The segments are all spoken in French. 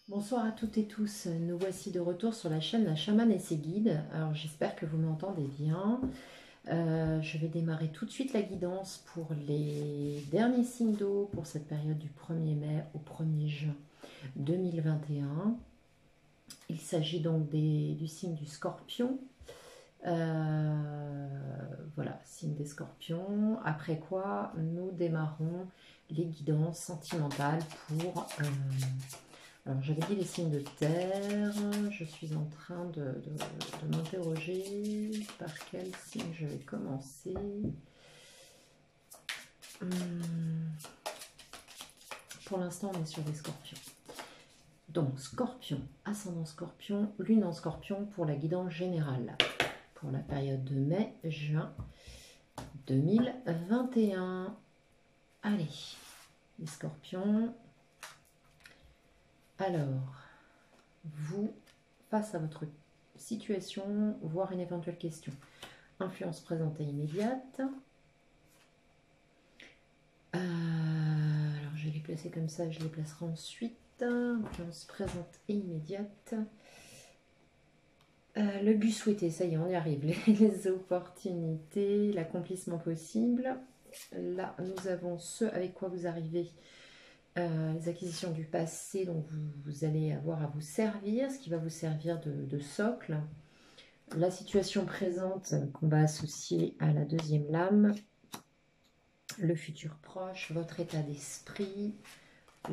Bonsoir à toutes et tous, nous voici de retour sur la chaîne La Chamane et ses guides. Alors j'espère que vous m'entendez bien. Je vais démarrer tout de suite la guidance pour les derniers signes d'eau pour cette période du 1er mai au 1er juin 2021. Il s'agit donc du signe du Scorpion. Voilà, signe des Scorpions. Après quoi, nous démarrons les guidances sentimentales pour... alors, j'avais dit les signes de terre. Je suis en train de m'interroger par quel signe je vais commencer. Pour l'instant, on est sur les scorpions. Donc, scorpion, ascendant scorpion, lune en scorpion pour la guidance générale. Pour la période de mai-juin 2021. Allez, les scorpions. Alors, vous, face à votre situation, voire une éventuelle question. Influence présente et immédiate. Alors, je vais les placer comme ça, je les placerai ensuite. Influence présente et immédiate. Le but souhaité, ça y est, on y arrive. Les opportunités, l'accomplissement possible. Là, nous avons ce avec quoi vous arrivez. Les acquisitions du passé, donc vous allez avoir à vous servir, ce qui va vous servir de socle. La situation présente qu'on va associer à la deuxième lame, le futur proche, votre état d'esprit,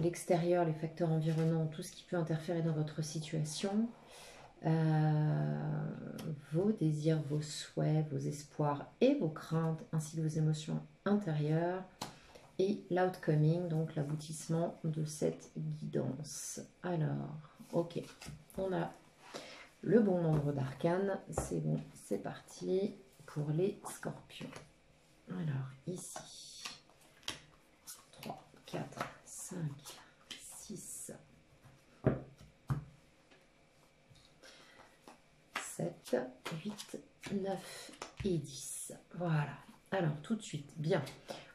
l'extérieur, les facteurs environnants, tout ce qui peut interférer dans votre situation, vos désirs, vos souhaits, vos espoirs et vos craintes, ainsi que vos émotions intérieures, et l'outcoming, donc l'aboutissement de cette guidance. Alors, ok, on a le bon nombre d'arcanes, c'est bon, c'est parti pour les scorpions. Alors, ici, 3, 4, 5, 6, 7, 8, 9 et 10. Voilà. Alors, tout de suite, bien.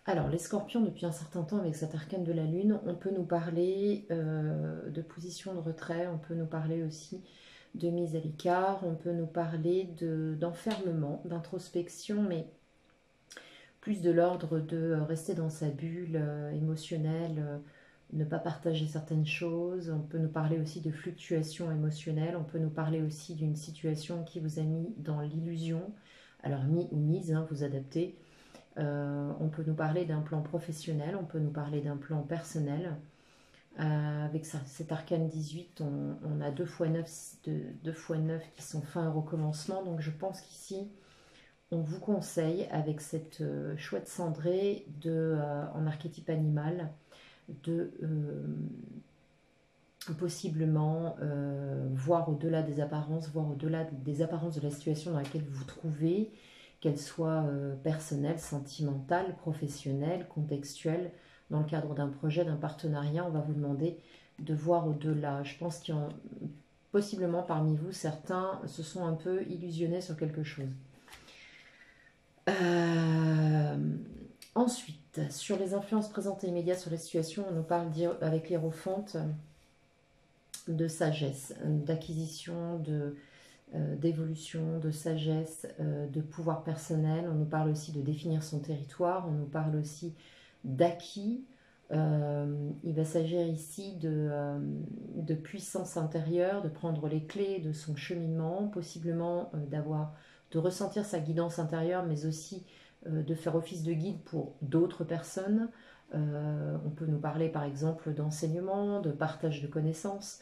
Alors, les scorpions, depuis un certain temps, avec cet arcane de la lune, on peut nous parler de position de retrait, on peut nous parler aussi de mise à l'écart, on peut nous parler d'enfermement, d'introspection, mais plus de l'ordre de rester dans sa bulle émotionnelle, ne pas partager certaines choses. On peut nous parler aussi de fluctuations émotionnelles, on peut nous parler aussi d'une situation qui vous a mis dans l'illusion, alors mis ou mise, hein, vous adaptez. On peut nous parler d'un plan professionnel, on peut nous parler d'un plan personnel. Avec cet arcane 18, on a 2 x 9 qui sont fin et recommencement. Donc je pense qu'ici, on vous conseille, avec cette chouette cendrée en archétype animal, de possiblement voir au-delà des apparences, voir au-delà des apparences de la situation dans laquelle vous vous trouvez, qu'elle soit personnelle, sentimentale, professionnelle, contextuelle. Dans le cadre d'un projet, d'un partenariat, on va vous demander de voir au-delà. Je pense qu'il y a possiblement parmi vous, certains se sont un peu illusionnés sur quelque chose. Ensuite, sur les influences présentes et immédiates sur la situation, on nous parle avec l'hiérophante de sagesse, d'acquisition, d'évolution, de sagesse, de pouvoir personnel. On nous parle aussi de définir son territoire, on nous parle aussi d'acquis. Il va s'agir ici de puissance intérieure, de prendre les clés de son cheminement, possiblement de ressentir sa guidance intérieure, mais aussi de faire office de guide pour d'autres personnes. On peut nous parler par exemple d'enseignement, de partage de connaissances.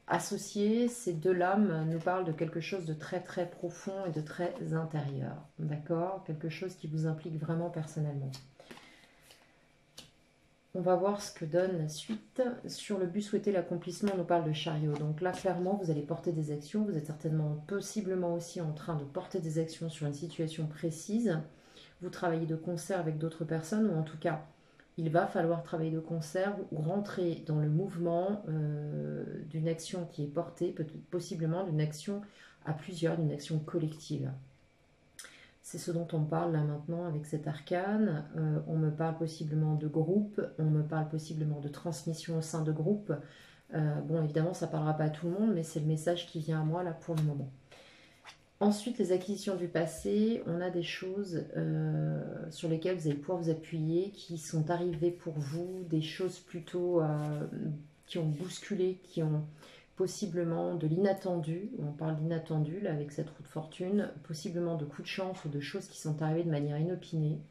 Associés, ces deux lames nous parlent de quelque chose de très très profond et de très intérieur, d'accord? Quelque chose qui vous implique vraiment personnellement. On va voir ce que donne la suite. Sur le but souhaité, l'accomplissement, on nous parle de chariot. Donc là, clairement, vous allez porter des actions. Vous êtes certainement, possiblement aussi en train de porter des actions sur une situation précise. Vous travaillez de concert avec d'autres personnes, ou en tout cas, il va falloir travailler de concert ou rentrer dans le mouvement d'une action qui est portée, possiblement d'une action à plusieurs, d'une action collective. C'est ce dont on parle là maintenant avec cet arcane. On me parle possiblement de groupe, on me parle possiblement de transmission au sein de groupe. Bon, évidemment, ça ne parlera pas à tout le monde, mais c'est le message qui vient à moi là pour le moment. Ensuite, les acquisitions du passé, on a des choses sur lesquelles vous allez pouvoir vous appuyer, qui sont arrivées pour vous, des choses plutôt qui ont bousculé, qui ont possiblement de l'inattendu. On parle d'inattendu là avec cette roue de fortune, possiblement de coups de chance ou de choses qui sont arrivées de manière inopinée.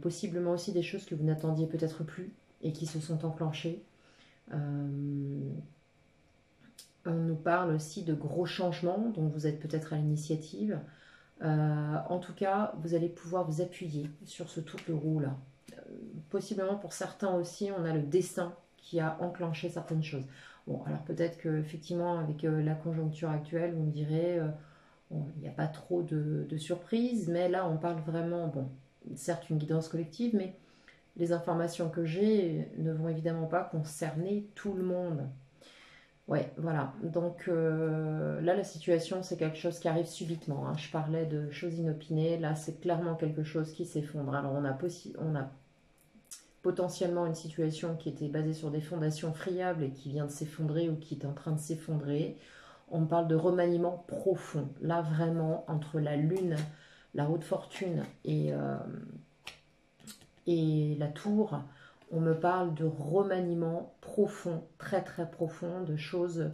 Possiblement aussi des choses que vous n'attendiez peut-être plus et qui se sont enclenchées. On nous parle aussi de gros changements, dont vous êtes peut-être à l'initiative. En tout cas, vous allez pouvoir vous appuyer sur ce truc de roue là. Possiblement pour certains aussi, on a le destin qui a enclenché certaines choses. Bon, alors peut-être qu'effectivement, avec la conjoncture actuelle, vous me direz, bon, il n'y a pas trop de surprises, mais là, on parle vraiment, bon, certes une guidance collective, mais les informations que j'ai ne vont évidemment pas concerner tout le monde. Ouais, voilà. Donc là, la situation, c'est quelque chose qui arrive subitement, hein. Je parlais de choses inopinées. Là, c'est clairement quelque chose qui s'effondre. Alors, on a potentiellement une situation qui était basée sur des fondations friables et qui vient de s'effondrer ou qui est en train de s'effondrer. On parle de remaniement profond. Là, vraiment, entre la lune, la roue de fortune et la tour, on me parle de remaniement profond, très très profond, de choses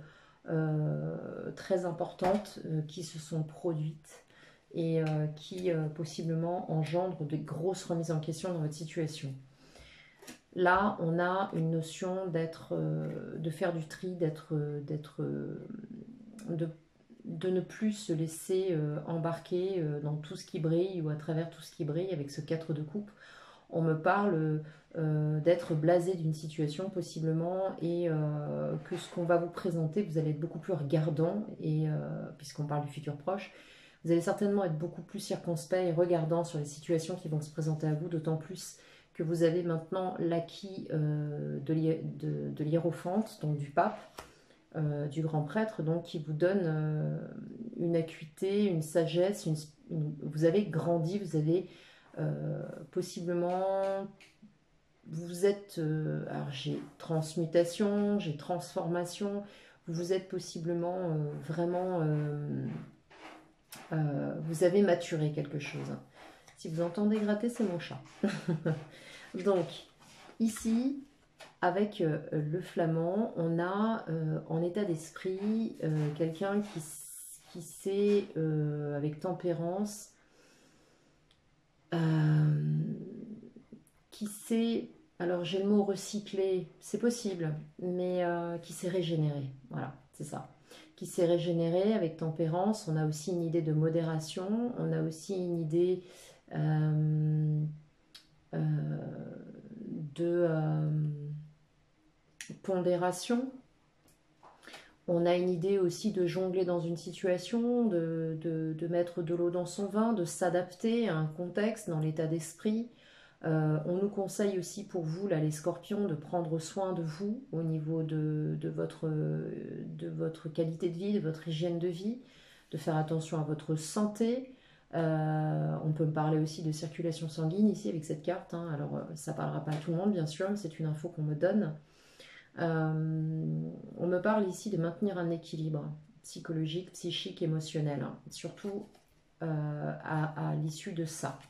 très importantes qui se sont produites et qui possiblement engendrent de grosses remises en question dans votre situation. Là, on a une notion de faire du tri, de ne plus se laisser embarquer dans tout ce qui brille ou à travers tout ce qui brille avec ce 4 de coupe. On me parle d'être blasé d'une situation possiblement et que ce qu'on va vous présenter, vous allez être beaucoup plus regardant et puisqu'on parle du futur proche, vous allez certainement être beaucoup plus circonspect et regardant sur les situations qui vont se présenter à vous, d'autant plus que vous avez maintenant l'acquis de l'hiérophante, donc du pape, du grand prêtre, donc qui vous donne une acuité, une sagesse, vous avez grandi, vous avez possiblement, vous êtes, alors j'ai transmutation, j'ai transformation, vous êtes possiblement vraiment, vous avez maturé quelque chose. Si vous entendez gratter, c'est mon chat. Donc, ici, avec le flamand, on a en état d'esprit quelqu'un qui sait, avec tempérance, qui sait, alors j'ai le mot recycler, c'est possible, mais qui sait régénérer. Voilà, c'est ça. Qui s'est régénéré avec tempérance. On a aussi une idée de modération, on a aussi une idée de pondération. On a une idée aussi de jongler dans une situation, de mettre de l'eau dans son vin, de s'adapter à un contexte, dans l'état d'esprit. On nous conseille aussi pour vous, là, les scorpions, de prendre soin de vous au niveau de votre qualité de vie, de votre hygiène de vie, de faire attention à votre santé. On peut me parler aussi de circulation sanguine ici avec cette carte, hein. Alors ça ne parlera pas à tout le monde bien sûr, mais c'est une info qu'on me donne. On me parle ici de maintenir un équilibre psychologique, psychique, émotionnel, hein, surtout à l'issue de ça.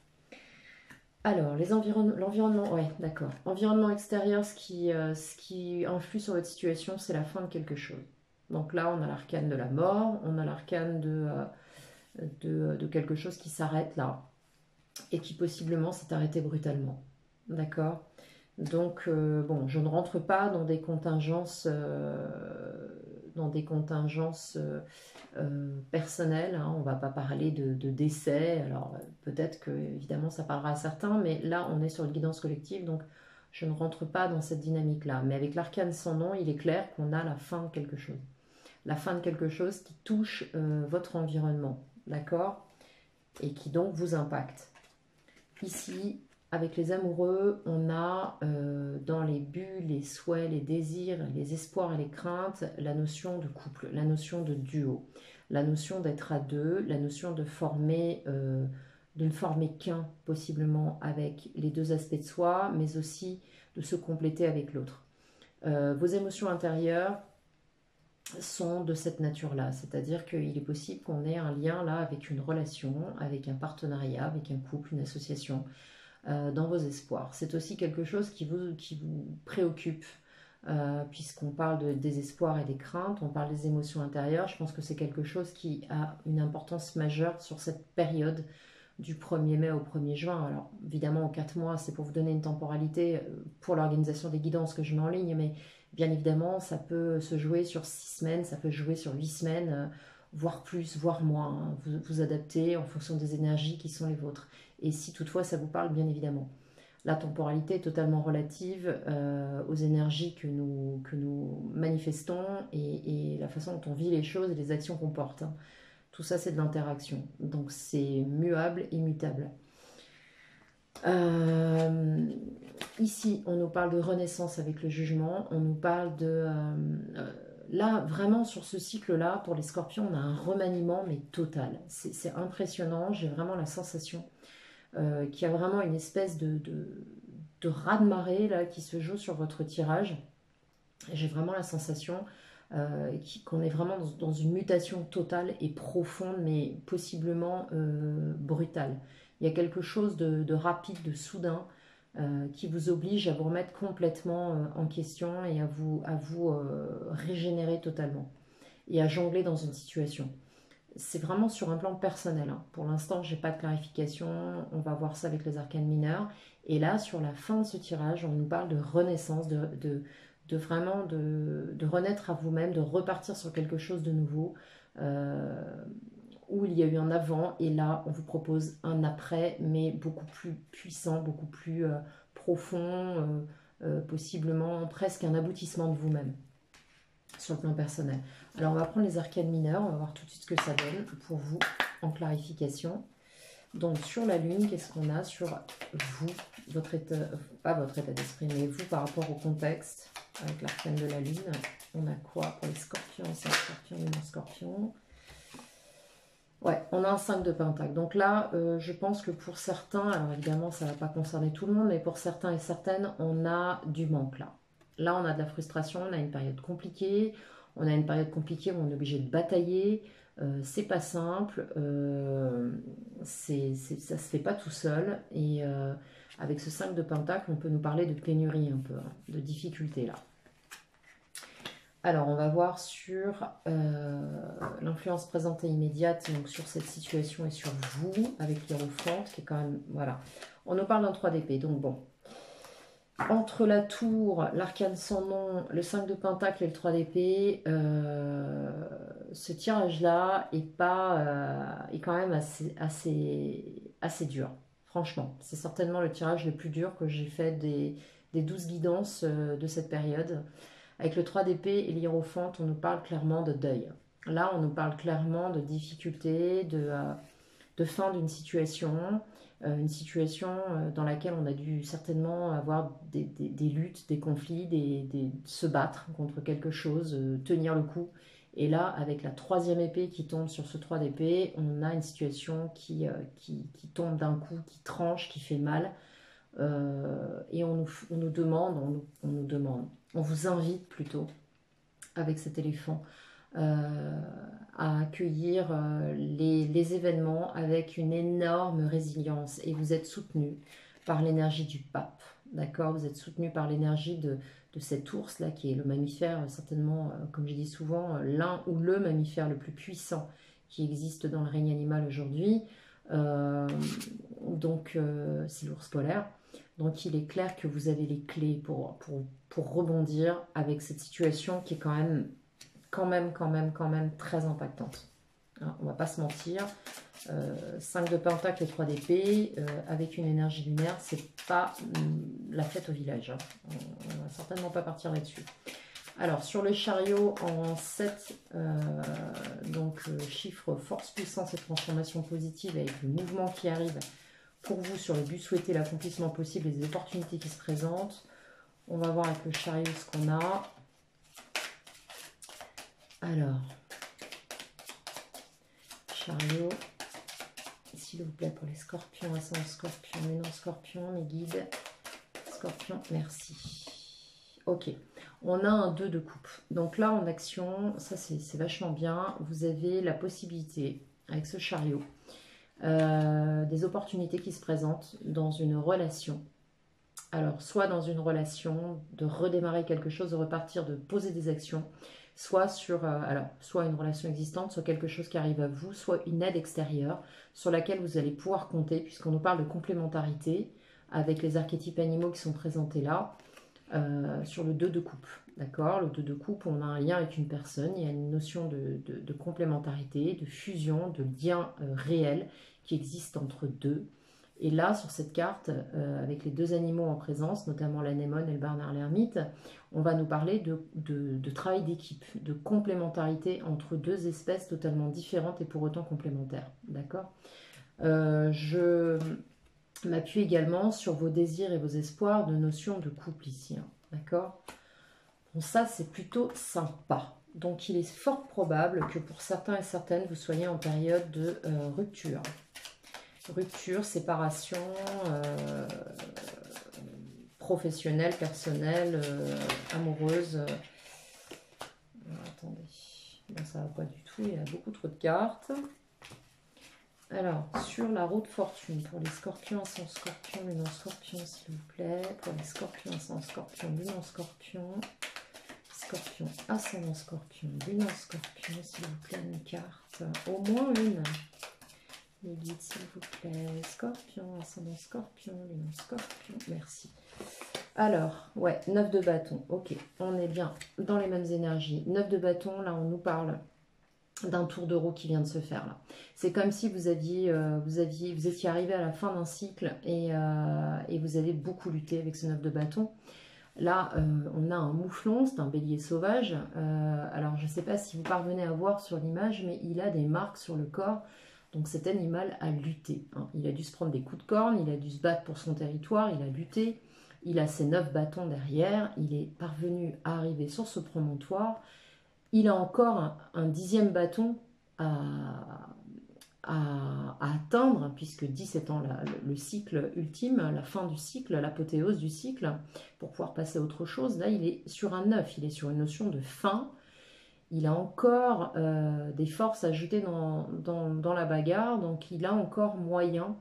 Alors, l'environnement, ouais, d'accord. Environnement extérieur, ce qui influe sur votre situation, c'est la fin de quelque chose. Donc là, on a l'arcane de la mort, on a l'arcane de quelque chose qui s'arrête là, et qui possiblement s'est arrêté brutalement. D'accord ? Donc, bon, je ne rentre pas dans des contingences, personnelles, hein. On ne va pas parler de décès. Alors, peut-être que, évidemment, ça parlera à certains, mais là, on est sur une guidance collective, donc je ne rentre pas dans cette dynamique-là. Mais avec l'arcane sans nom, il est clair qu'on a la fin de quelque chose. La fin de quelque chose qui touche votre environnement, d'accord ? Et qui donc vous impacte. Ici, avec les amoureux, on a dans les buts, les souhaits, les désirs, les espoirs et les craintes, la notion de couple, la notion de duo. la notion d'être à deux, la notion de ne former qu'un possiblement avec les deux aspects de soi, mais aussi de se compléter avec l'autre. Vos émotions intérieures sont de cette nature-là, c'est-à-dire qu'il est possible qu'on ait un lien là avec une relation, avec un partenariat, avec un couple, une association, dans vos espoirs. C'est aussi quelque chose qui vous préoccupe, puisqu'on parle de désespoir et des craintes, on parle des émotions intérieures. Je pense que c'est quelque chose qui a une importance majeure sur cette période du 1er mai au 1er juin. Alors évidemment, en 4 mois, c'est pour vous donner une temporalité pour l'organisation des guidances que je mets en ligne, mais bien évidemment, ça peut se jouer sur 6 semaines, ça peut se jouer sur 8 semaines, voire plus, voire moins. Hein. Vous adaptez en fonction des énergies qui sont les vôtres. Et si toutefois ça vous parle, bien évidemment. La temporalité est totalement relative aux énergies que nous manifestons et la façon dont on vit les choses et les actions qu'on porte. Hein. Tout ça, c'est de l'interaction. Donc, c'est muable et mutable. Ici, on nous parle de renaissance avec le jugement. On nous parle de... là, vraiment, sur ce cycle-là, pour les scorpions, on a un remaniement, mais total. C'est impressionnant. J'ai vraiment la sensation qu'il y a vraiment une espèce de raz-de-marée là, qui se joue sur votre tirage. J'ai vraiment la sensation qu'on est vraiment dans une mutation totale et profonde, mais possiblement brutale. Il y a quelque chose de rapide, de soudain, qui vous oblige à vous remettre complètement en question et à vous régénérer totalement et à jongler dans une situation. C'est vraiment sur un plan personnel. Hein. Pour l'instant, je n'ai pas de clarification. On va voir ça avec les arcanes mineurs. Et là, sur la fin de ce tirage, on nous parle de renaissance, vraiment de renaître à vous-même, de repartir sur quelque chose de nouveau, où il y a eu un avant. Et là, on vous propose un après, mais beaucoup plus puissant, beaucoup plus profond, possiblement presque un aboutissement de vous-même sur le plan personnel. Alors on va prendre les arcanes mineurs, on va voir tout de suite ce que ça donne pour vous en clarification. Donc sur la lune, qu'est-ce qu'on a sur vous, votre état, pas votre état d'esprit, mais vous par rapport au contexte, avec l'arcane de la lune. On a quoi pour les scorpions? C'est un scorpion et non scorpion. Ouais, on a un 5 de pentacle. Donc là, je pense que pour certains, alors évidemment ça ne va pas concerner tout le monde, mais pour certains et certaines, on a du manque là. Là, on a de la frustration, on a une période compliquée. On a une période compliquée où on est obligé de batailler. C'est pas simple. Ça se fait pas tout seul. Et avec ce 5 de pentacle, on peut nous parler de pénurie un peu, hein, de difficulté là. Alors, on va voir sur l'influence présente et immédiate, donc sur cette situation et sur vous, avec l'Hiérophante, qui est quand même... Voilà. On nous parle d'un 3 d'épée, donc bon. Entre la tour, l'arcane sans nom, le 5 de pentacle et le 3 d'épée, ce tirage-là est quand même assez dur. Franchement, c'est certainement le tirage le plus dur que j'ai fait des 12 guidances de cette période. Avec le 3 d'épée et l'Hiérophante, on nous parle clairement de deuil. Là, on nous parle clairement de difficulté, de fin d'une situation... une situation dans laquelle on a dû certainement avoir des luttes, des conflits, se battre contre quelque chose, tenir le coup. Et là, avec la 3e épée qui tombe sur ce 3 d'épée, on a une situation qui tombe d'un coup, qui tranche, qui fait mal. Et on nous demande, on vous invite plutôt, avec cet éléphant, à accueillir les événements avec une énorme résilience et vous êtes soutenu par l'énergie du pape, d'accord? Vous êtes soutenu par l'énergie de cet ours là qui est le mammifère certainement, comme je dis souvent, l'un ou le mammifère le plus puissant qui existe dans le règne animal aujourd'hui. Donc c'est l'ours polaire. Donc il est clair que vous avez les clés pour rebondir avec cette situation qui est quand même très impactante. Hein, on va pas se mentir. 5 de pentacle et 3 d'épée, avec une énergie lunaire, c'est pas la fête au village. Hein. On va certainement pas partir là-dessus. Alors, sur le chariot en 7, donc chiffre force, puissance et transformation positive avec le mouvement qui arrive pour vous sur le but souhaité, l'accomplissement possible et les opportunités qui se présentent. On va voir avec le chariot ce qu'on a. Alors, chariot. S'il vous plaît, pour les scorpions, ascendant scorpion, lune en scorpion, mes guides. Scorpion, merci. Ok, on a un 2 de coupe. Donc là, en action, ça c'est vachement bien. Vous avez la possibilité, avec ce chariot, des opportunités qui se présentent dans une relation. Alors, soit dans une relation, de redémarrer quelque chose, de repartir, de poser des actions, soit sur soit une relation existante, soit quelque chose qui arrive à vous, soit une aide extérieure sur laquelle vous allez pouvoir compter, puisqu'on nous parle de complémentarité avec les archétypes animaux qui sont présentés là, sur le 2 de coupe. D'accord, le 2 de coupe, on a un lien avec une personne, il y a une notion de complémentarité, de fusion, de lien réel qui existe entre deux. Et là, sur cette carte, avec les 2 animaux en présence, notamment l'anémone et le Barnard l'ermite, on va nous parler de travail d'équipe, de complémentarité entre 2 espèces totalement différentes et pour autant complémentaires. D'accord, je m'appuie également sur vos désirs et vos espoirs de notion de couple ici. Hein, d'accord, bon, ça, c'est plutôt sympa. Donc, il est fort probable que pour certains et certaines, vous soyez en période de rupture. Rupture, séparation, professionnelle, personnelle, amoureuse. Attendez, là ça va pas du tout, il y a beaucoup trop de cartes. Alors, sur la roue de fortune, pour les scorpions, ascendant scorpion, lune en scorpion, s'il vous plaît. Pour les scorpions, ascendant scorpion, lune en scorpion. Scorpion, ascendant scorpion, lune en scorpion, s'il vous plaît, une carte. Au moins une. Les guides, s'il vous plaît. Scorpion, ascendant scorpion, lune en scorpion. Merci. Alors, ouais, 9 de bâton. Ok, on est bien dans les mêmes énergies. 9 de bâton, là, on nous parle d'un tour de roue qui vient de se faire là. C'est comme si vous étiez arrivé à la fin d'un cycle et vous avez beaucoup lutté avec ce 9 de bâton. Là, on a un mouflon, c'est un bélier sauvage. Alors, je ne sais pas si vous parvenez à voir sur l'image, mais il a des marques sur le corps. Donc, cet animal a lutté. Hein. Il a dû se prendre des coups de corne, il a dû se battre pour son territoire, il a lutté. Il a ses 9 bâtons derrière, il est parvenu à arriver sur ce promontoire. Il a encore un 10e bâton à atteindre, puisque 10 étant le cycle ultime, la fin du cycle, l'apothéose du cycle, pour pouvoir passer à autre chose. Là, il est sur un 9, il est sur une notion de fin. Il a encore des forces ajoutées dans la bagarre, donc il a encore moyen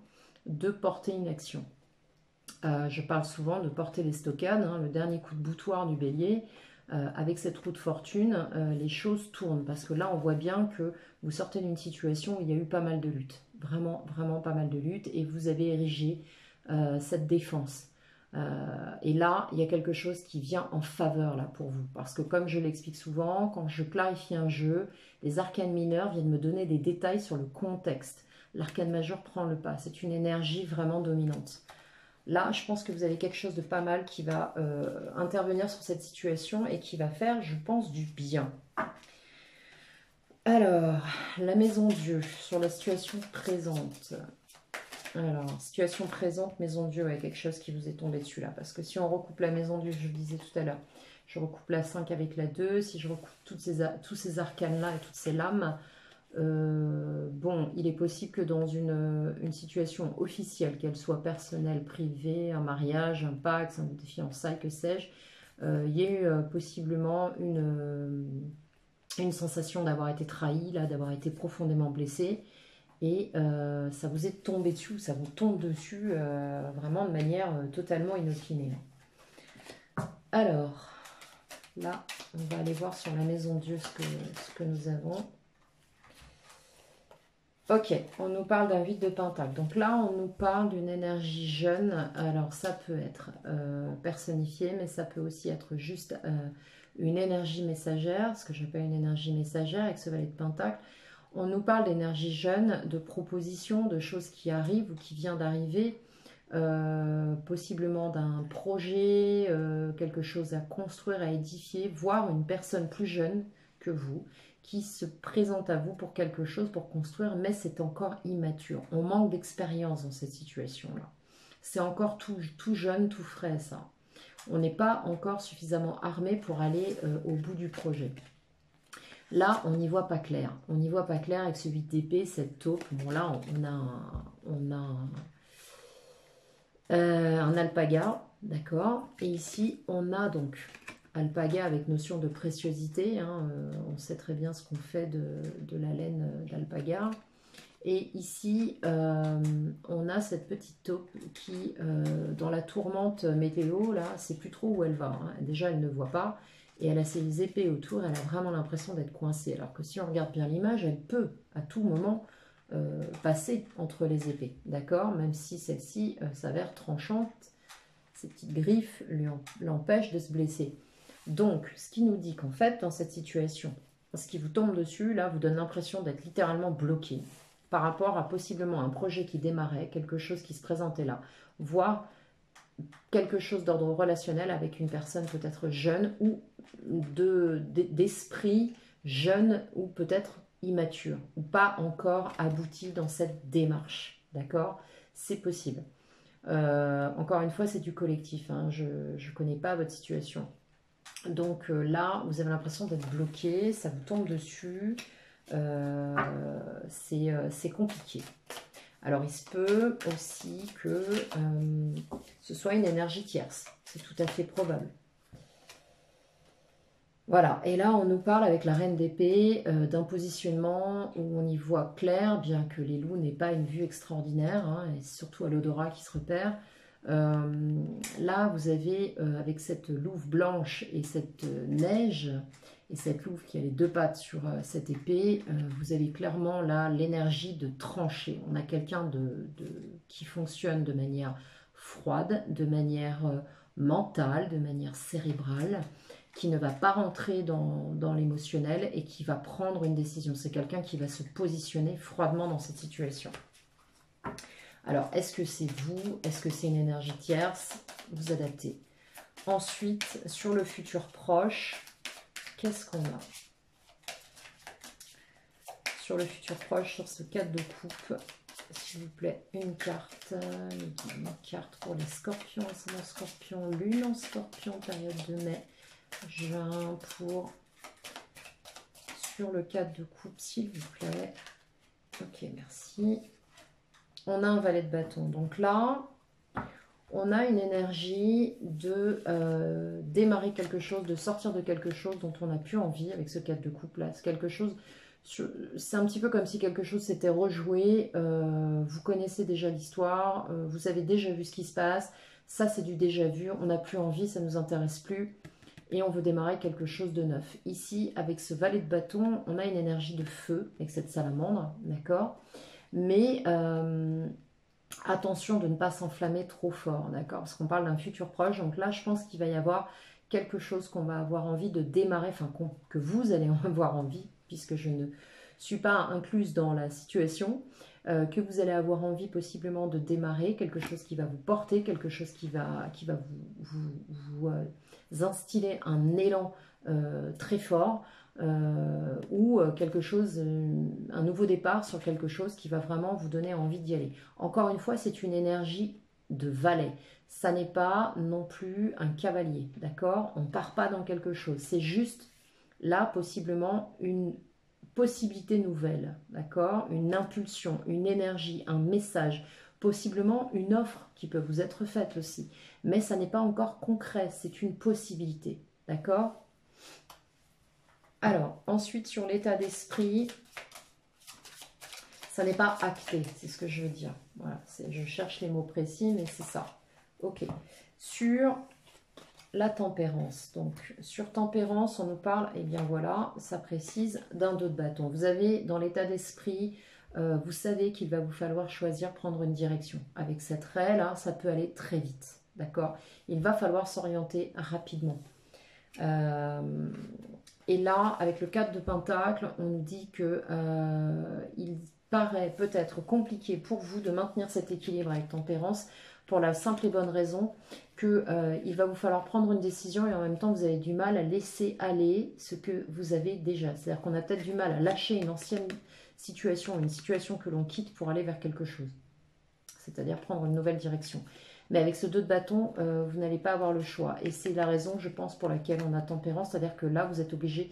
de porter une action. Je parle souvent de porter les stockades, hein, le dernier coup de boutoir du bélier. Avec cette roue de fortune, les choses tournent. Parce que là, on voit bien que vous sortez d'une situation où il y a eu pas mal de luttes. Vraiment, vraiment pas mal de luttes. Et vous avez érigé cette défense. Et là, il y a quelque chose qui vient en faveur là pour vous. Parce que comme je l'explique souvent, quand je clarifie un jeu, les arcanes mineurs viennent me donner des détails sur le contexte. L'arcane majeur prend le pas. C'est une énergie vraiment dominante. Là, je pense que vous avez quelque chose de pas mal qui va intervenir sur cette situation et qui va faire, je pense, du bien. Alors, la maison Dieu, sur la situation présente. Alors, situation présente, maison Dieu, ouais, quelque chose qui vous est tombé dessus là. Parce que si on recoupe la maison Dieu, je le disais tout à l'heure, je recoupe la 5 avec la 2. Si je recoupe tous ces arcanes-là et toutes ces lames, bon, il est possible que dans une situation officielle, qu'elle soit personnelle, privée, un mariage, un pacte, des fiançailles, que sais-je, il y a eu possiblement une sensation d'avoir été trahi, là, d'avoir été profondément blessé, et ça vous est tombé dessus, ça vous tombe dessus vraiment de manière totalement inopinée. Alors, là, on va aller voir sur la maison Dieu ce que nous avons. Ok, on nous parle d'un 8 de pentacle. Donc là, on nous parle d'une énergie jeune. Alors, ça peut être personnifié, mais ça peut aussi être juste une énergie messagère, ce que j'appelle une énergie messagère avec ce valet de pentacle. On nous parle d'énergie jeune, de propositions, de choses qui arrivent ou qui viennent d'arriver, possiblement d'un projet, quelque chose à construire, à édifier, voire une personne plus jeune que vous, qui se présente à vous pour quelque chose, pour construire, mais c'est encore immature. On manque d'expérience dans cette situation-là. C'est encore tout jeune, tout frais, ça. On n'est pas encore suffisamment armé pour aller au bout du projet. Là, on n'y voit pas clair. On n'y voit pas clair avec ce 8 d'épée, cette taupe. Bon, là, on a un alpaga, d'accord. Et ici, on a donc alpaga avec notion de préciosité. Hein, on sait très bien ce qu'on fait de la laine d'alpaga. Et ici, on a cette petite taupe qui, dans la tourmente météo, là, c'est plus trop où elle va. Hein. Déjà, elle ne voit pas. Et elle a ses épées autour. Elle a vraiment l'impression d'être coincée. Alors que si on regarde bien l'image, elle peut, à tout moment, passer entre les épées. D'accord. Même si celle-ci s'avère tranchante. Ces petites griffes l'empêchent de se blesser. Donc, ce qui nous dit qu'en fait, dans cette situation, ce qui vous tombe dessus, là, vous donne l'impression d'être littéralement bloqué par rapport à possiblement un projet qui démarrait, quelque chose qui se présentait là, voire quelque chose d'ordre relationnel avec une personne peut-être jeune ou d'esprit jeune ou peut-être immature, ou pas encore abouti dans cette démarche, d'accord? C'est possible. Encore une fois, c'est du collectif, hein, je ne connais pas votre situation. Donc là, vous avez l'impression d'être bloqué, ça vous tombe dessus, c'est compliqué. Alors, il se peut aussi que ce soit une énergie tierce. C'est tout à fait probable. Voilà. Et là, on nous parle avec la reine d'épée d'un positionnement où on y voit clair, bien que les loups n'aient pas une vue extraordinaire, hein, et surtout à l'odorat qui se repère. Là, vous avez, avec cette louve blanche et cette neige, et cette louve qui a les deux pattes sur cette épée, vous avez clairement là l'énergie de trancher. On a quelqu'un qui fonctionne de manière froide, de manière mentale, de manière cérébrale, qui ne va pas rentrer dans l'émotionnel et qui va prendre une décision. C'est quelqu'un qui va se positionner froidement dans cette situation. Alors, est-ce que c'est vous? Est-ce que c'est une énergie tierce? Vous adaptez. Ensuite, sur le futur proche, qu'est-ce qu'on a? Sur le futur proche, sur ce 4 de coupe, s'il vous plaît, une carte. Une carte pour les scorpions, ascendant scorpion, lune en scorpion, période de mai, juin, pour... Sur le 4 de coupe, s'il vous plaît. Ok, merci. On a un valet de bâton. Donc là, on a une énergie de démarrer quelque chose, de sortir de quelque chose dont on n'a plus envie avec ce 4 de coupe là. C'est quelque chose, c'est un petit peu comme si quelque chose s'était rejoué. Vous connaissez déjà l'histoire, vous avez déjà vu ce qui se passe. Ça, c'est du déjà vu. On n'a plus envie, ça ne nous intéresse plus. Et on veut démarrer quelque chose de neuf. Ici, avec ce valet de bâton, on a une énergie de feu avec cette salamandre, d'accord? Mais attention de ne pas s'enflammer trop fort, d'accord? Parce qu'on parle d'un futur proche. Donc là, je pense qu'il va y avoir quelque chose qu'on va avoir envie de démarrer, enfin que vous allez avoir envie, puisque je ne suis pas incluse dans la situation, que vous allez avoir envie possiblement de démarrer, quelque chose qui va vous porter, quelque chose qui va vous instiller un élan très fort, ou quelque chose, un nouveau départ sur quelque chose qui va vraiment vous donner envie d'y aller. Encore une fois, c'est une énergie de valet. Ça n'est pas non plus un cavalier, d'accord? On ne part pas dans quelque chose. C'est juste là, possiblement, une possibilité nouvelle, d'accord? Une impulsion, une énergie, un message, possiblement une offre qui peut vous être faite aussi. Mais ça n'est pas encore concret, c'est une possibilité, d'accord? Alors, ensuite, sur l'état d'esprit, ça n'est pas acté, c'est ce que je veux dire. Voilà, je cherche les mots précis, mais c'est ça. Ok. Sur la tempérance. Donc, sur tempérance, on nous parle, et bien voilà, ça précise d'un 2 de bâton. Vous avez, dans l'état d'esprit, vous savez qu'il va vous falloir choisir, prendre une direction. Avec cette raie, là, ça peut aller très vite, d'accord? Il va falloir s'orienter rapidement. Et là, avec le 4 de Pentacle, on nous dit que il paraît peut-être compliqué pour vous de maintenir cet équilibre avec tempérance, pour la simple et bonne raison qu'il va vous falloir prendre une décision et en même temps vous avez du mal à laisser aller ce que vous avez déjà. C'est-à-dire qu'on a peut-être du mal à lâcher une ancienne situation, une situation que l'on quitte pour aller vers quelque chose. C'est-à-dire prendre une nouvelle direction. Mais avec ce 2 de bâton, vous n'allez pas avoir le choix. Et c'est la raison, je pense, pour laquelle on a tempérance. C'est-à-dire que là, vous êtes obligé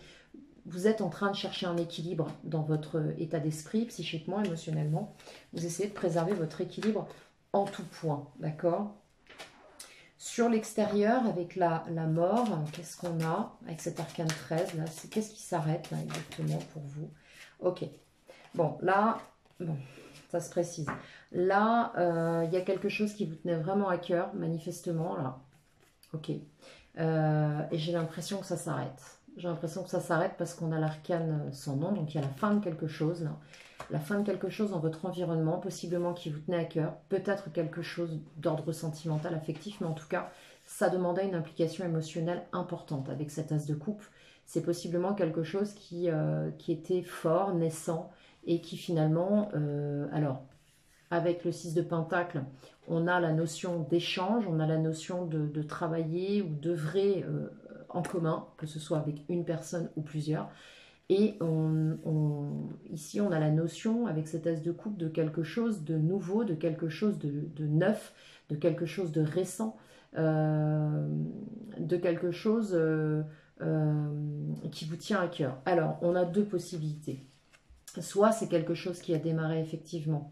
vous êtes en train de chercher un équilibre dans votre état d'esprit, psychiquement, émotionnellement. Vous essayez de préserver votre équilibre en tout point, d'accord? Sur l'extérieur, avec la mort, qu'est-ce qu'on a avec cet arcane 13 là? Qu'est-ce qui s'arrête là exactement pour vous? Ok. Bon, là, bon, ça se précise. Là, il y a quelque chose qui vous tenait vraiment à cœur, manifestement, là. Ok. Et j'ai l'impression que ça s'arrête. J'ai l'impression que ça s'arrête parce qu'on a l'arcane sans nom, donc il y a la fin de quelque chose, là. La fin de quelque chose dans votre environnement, possiblement qui vous tenait à cœur, peut-être quelque chose d'ordre sentimental, affectif, mais en tout cas, ça demandait une implication émotionnelle importante avec cet as de coupe. C'est possiblement quelque chose qui était fort, naissant, et qui finalement, alors, avec le 6 de Pentacle, on a la notion d'échange, on a la notion de travailler ou d'œuvrer en commun, que ce soit avec une personne ou plusieurs. Et ici, on a la notion, avec cet as de coupe, de quelque chose de nouveau, de quelque chose de neuf, de quelque chose de récent, de quelque chose qui vous tient à cœur. Alors, on a deux possibilités. Soit c'est quelque chose qui a démarré effectivement.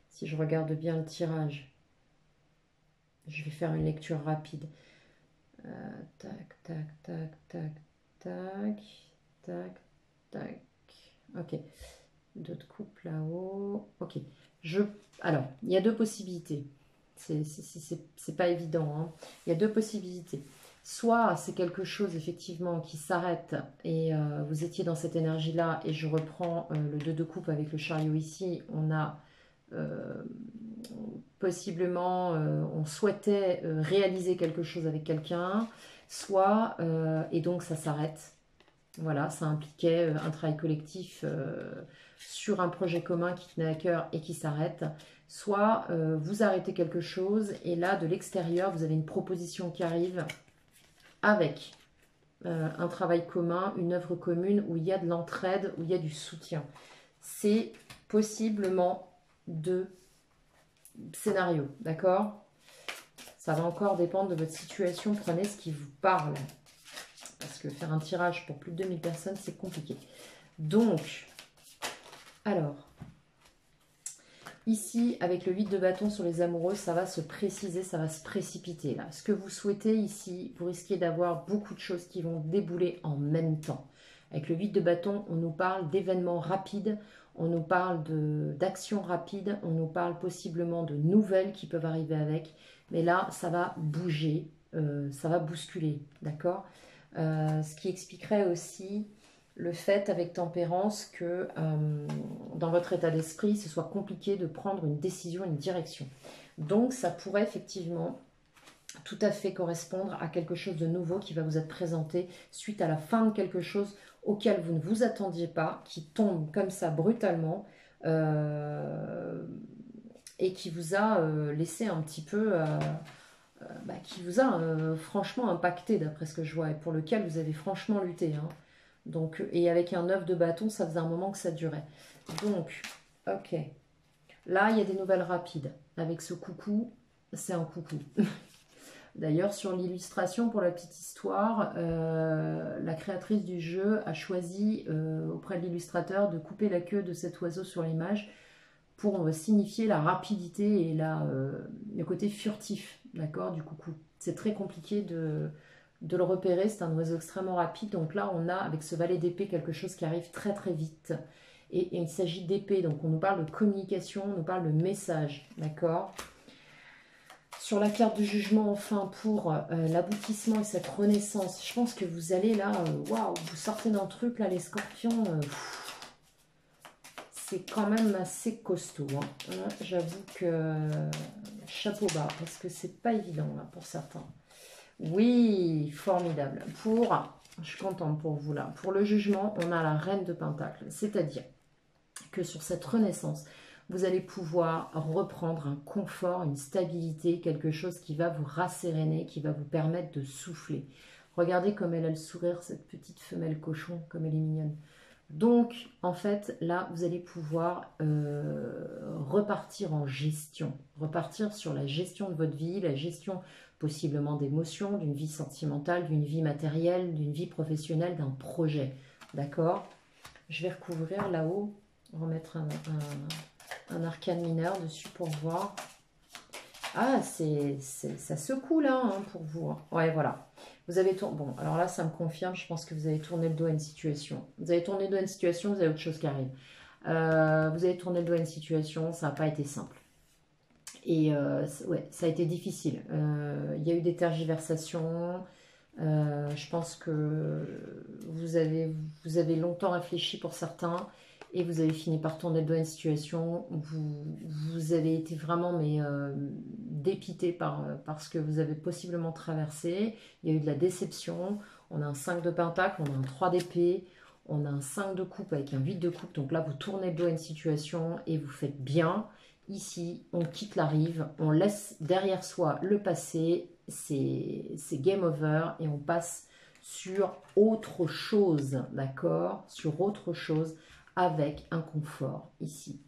Si je regarde bien le tirage, je vais faire une lecture rapide. Tac, tac, tac, tac, tac, tac, tac. Ok. D'autres coupes là-haut. Ok. Alors, il y a deux possibilités. C'est pas évident. Hein. Il y a deux possibilités. Soit c'est quelque chose effectivement qui s'arrête et vous étiez dans cette énergie-là et je reprends le 2 de coupe avec le chariot ici. On a possiblement, on souhaitait réaliser quelque chose avec quelqu'un, soit, et donc ça s'arrête. Voilà, ça impliquait un travail collectif sur un projet commun qui tenait à cœur et qui s'arrête. Soit vous arrêtez quelque chose et là, de l'extérieur, vous avez une proposition qui arrive avec un travail commun, une œuvre commune où il y a de l'entraide, où il y a du soutien. C'est possiblement deux scénarios, d'accord? Ça va encore dépendre de votre situation. Prenez ce qui vous parle. Parce que faire un tirage pour plus de 2000 personnes, c'est compliqué. Donc, alors, ici, avec le 8 de bâton sur les amoureux, ça va se préciser, ça va se précipiter. Là. Ce que vous souhaitez ici, vous risquez d'avoir beaucoup de choses qui vont débouler en même temps. Avec le 8 de bâton, on nous parle d'événements rapides, on nous parle d'actions rapides, on nous parle possiblement de nouvelles qui peuvent arriver avec. Mais là, ça va bouger, ça va bousculer, d'accord ? Ce qui expliquerait aussi le fait avec tempérance que dans votre état d'esprit, ce soit compliqué de prendre une décision, une direction. Donc ça pourrait effectivement tout à fait correspondre à quelque chose de nouveau qui va vous être présenté suite à la fin de quelque chose auquel vous ne vous attendiez pas, qui tombe comme ça brutalement et qui vous a laissé un petit peu... qui vous a franchement impacté d'après ce que je vois et pour lequel vous avez franchement lutté. Hein. Donc, et avec un 9 de bâton, ça faisait un moment que ça durait. Donc, ok. Là, il y a des nouvelles rapides. Avec ce coucou, c'est un coucou. D'ailleurs, sur l'illustration, pour la petite histoire, la créatrice du jeu a choisi auprès de l'illustrateur de couper la queue de cet oiseau sur l'image pour signifier la rapidité et le côté furtif, d'accord, du coucou. C'est très compliqué de le repérer, c'est un oiseau extrêmement rapide. Donc là, on a avec ce valet d'épée quelque chose qui arrive très très vite. Et il s'agit d'épée, donc on nous parle de communication, on nous parle de message, d'accord. Sur la carte de jugement, enfin, pour l'aboutissement et cette renaissance, je pense que vous allez là, waouh, vous sortez d'un truc, là, les scorpions, c'est quand même assez costaud. Hein. J'avoue que chapeau bas, parce que c'est pas évident là, pour certains. Oui, formidable. Je suis contente pour vous là. Pour le jugement, on a la reine de Pentacle. C'est-à-dire que sur cette renaissance, vous allez pouvoir reprendre un confort, une stabilité, quelque chose qui va vous rasséréner, qui va vous permettre de souffler. Regardez comme elle a le sourire, cette petite femelle cochon, comme elle est mignonne. Donc, en fait, là, vous allez pouvoir repartir en gestion, repartir sur la gestion de votre vie, la gestion possiblement d'émotions, d'une vie sentimentale, d'une vie matérielle, d'une vie professionnelle, d'un projet. d'accord? Je vais recouvrir là-haut, remettre un arcane mineur dessus pour voir. Ah, ça secoue là hein, pour vous. Hein. Ouais, voilà. Vous avez tourné. Bon, alors là, ça me confirme. Je pense que vous avez tourné le dos à une situation. Vous avez tourné le dos à une situation, vous avez autre chose qui arrive. Vous avez tourné le dos à une situation, ça n'a pas été simple. Et ouais, ça a été difficile. Il y a eu des tergiversations. Je pense que vous avez longtemps réfléchi pour certains et vous avez fini par tourner le dos à une situation où vous avez été vraiment dépité par ce que vous avez possiblement traversé. Il y a eu de la déception. On a un 5 de pentacle, on a un 3 d'épée, on a un 5 de coupe avec un 8 de coupe. Donc là, vous tournez le dos à une situation et vous faites bien. Ici, on quitte la rive, on laisse derrière soi le passé, c'est game over et on passe sur autre chose, d'accord? Sur autre chose avec un confort ici.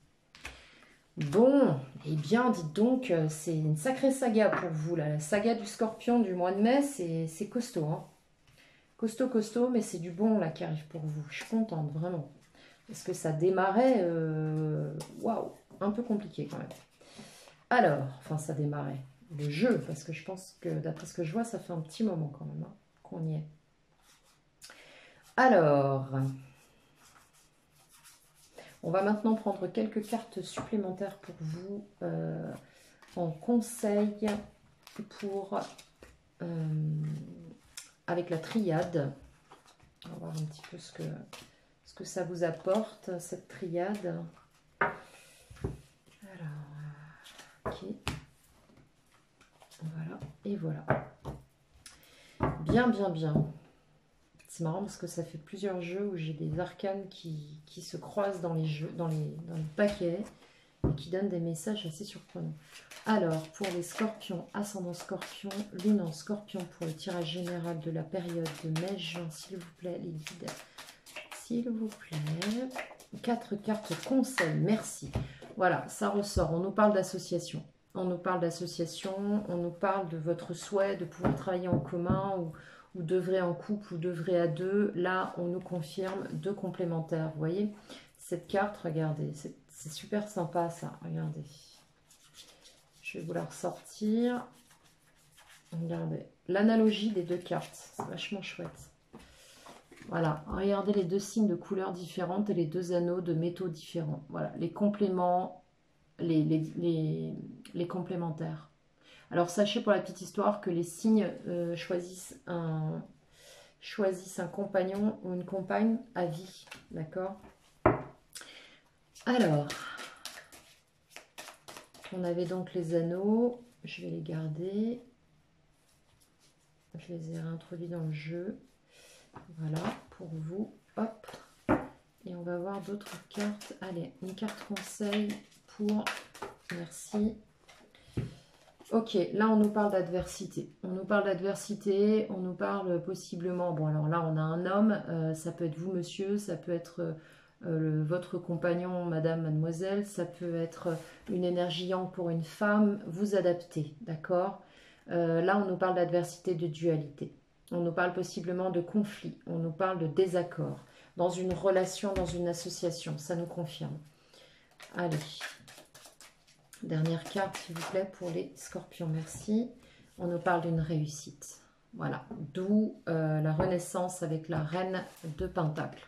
Bon, eh bien, dites donc, c'est une sacrée saga pour vous, là. La saga du Scorpion du mois de mai, c'est costaud, hein. Costaud, costaud, mais c'est du bon, là, qui arrive pour vous. Je suis contente, vraiment. Parce que ça démarrait, waouh, un peu compliqué quand même. Alors, enfin ça démarrait, le jeu, parce que je pense que d'après ce que je vois, ça fait un petit moment quand même hein, qu'on y est. Alors, on va maintenant prendre quelques cartes supplémentaires pour vous en conseil pour avec la triade. On va voir un petit peu ce que ça vous apporte, cette triade. Alors, ok. Voilà, et voilà. Bien, bien, bien. C'est marrant parce que ça fait plusieurs jeux où j'ai des arcanes qui se croisent dans les jeux, dans les paquets et qui donnent des messages assez surprenants. Alors, pour les scorpions, ascendant scorpion, lune en scorpion pour le tirage général de la période de mai-juin, s'il vous plaît, les guides. S'il vous plaît. 4 cartes conseils, merci. Voilà, ça ressort. On nous parle d'association. On nous parle d'association, on nous parle de votre souhait de pouvoir travailler en commun ou d'œuvrer en couple ou d'œuvrer à deux. Là, on nous confirme deux complémentaires. Vous voyez, cette carte, regardez, c'est super sympa ça. Regardez. Je vais vous la ressortir. Regardez, l'analogie des deux cartes, c'est vachement chouette. Voilà, regardez les deux signes de couleurs différentes et les deux anneaux de métaux différents. Voilà, les compléments. Les complémentaires. Alors sachez pour la petite histoire que les signes choisissent un compagnon ou une compagne à vie, d'accord? Alors, on avait donc les anneaux, je vais les garder, je les ai réintroduits dans le jeu, voilà, pour vous, hop, et on va voir d'autres cartes. Allez, une carte conseil pour, merci. Ok, là on nous parle d'adversité. On nous parle d'adversité, on nous parle possiblement... Bon alors là on a un homme, ça peut être vous monsieur, ça peut être votre compagnon, madame, mademoiselle, ça peut être une énergie yang pour une femme, vous adaptez, d'accord? Là on nous parle d'adversité, de dualité. On nous parle possiblement de conflit, on nous parle de désaccord. Dans une relation, dans une association, ça nous confirme. Allez... Dernière carte, s'il vous plaît, pour les scorpions. Merci. On nous parle d'une réussite. Voilà. D'où la renaissance avec la reine de Pentacle.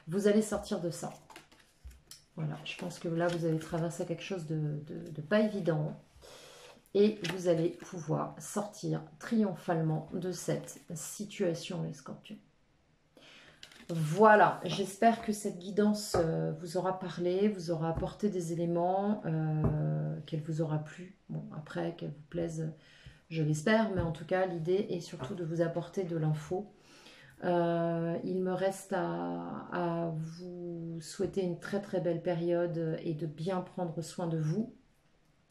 Vous allez sortir de ça. Voilà. Je pense que là, vous avez traversé quelque chose de pas évident. Et vous allez pouvoir sortir triomphalement de cette situation, les scorpions. Voilà, j'espère que cette guidance vous aura parlé, vous aura apporté des éléments, qu'elle vous aura plu. Bon, après, qu'elle vous plaise, je l'espère, mais en tout cas, l'idée est surtout de vous apporter de l'info. Il me reste à vous souhaiter une très très belle période et de bien prendre soin de vous.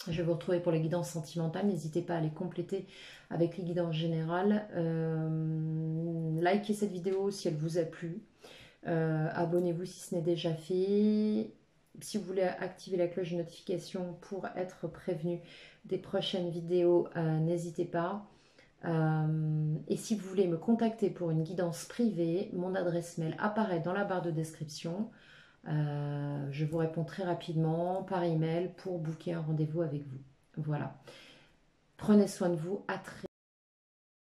Je vais vous retrouver pour les guidances sentimentales. N'hésitez pas à les compléter avec les guidances générales. Likez cette vidéo si elle vous a plu. Abonnez-vous si ce n'est déjà fait. Si vous voulez activer la cloche de notification pour être prévenu des prochaines vidéos, n'hésitez pas. Et si vous voulez me contacter pour une guidance privée, mon adresse mail apparaît dans la barre de description. Je vous réponds très rapidement par email pour booker un rendez-vous avec vous. Voilà. Prenez soin de vous. À très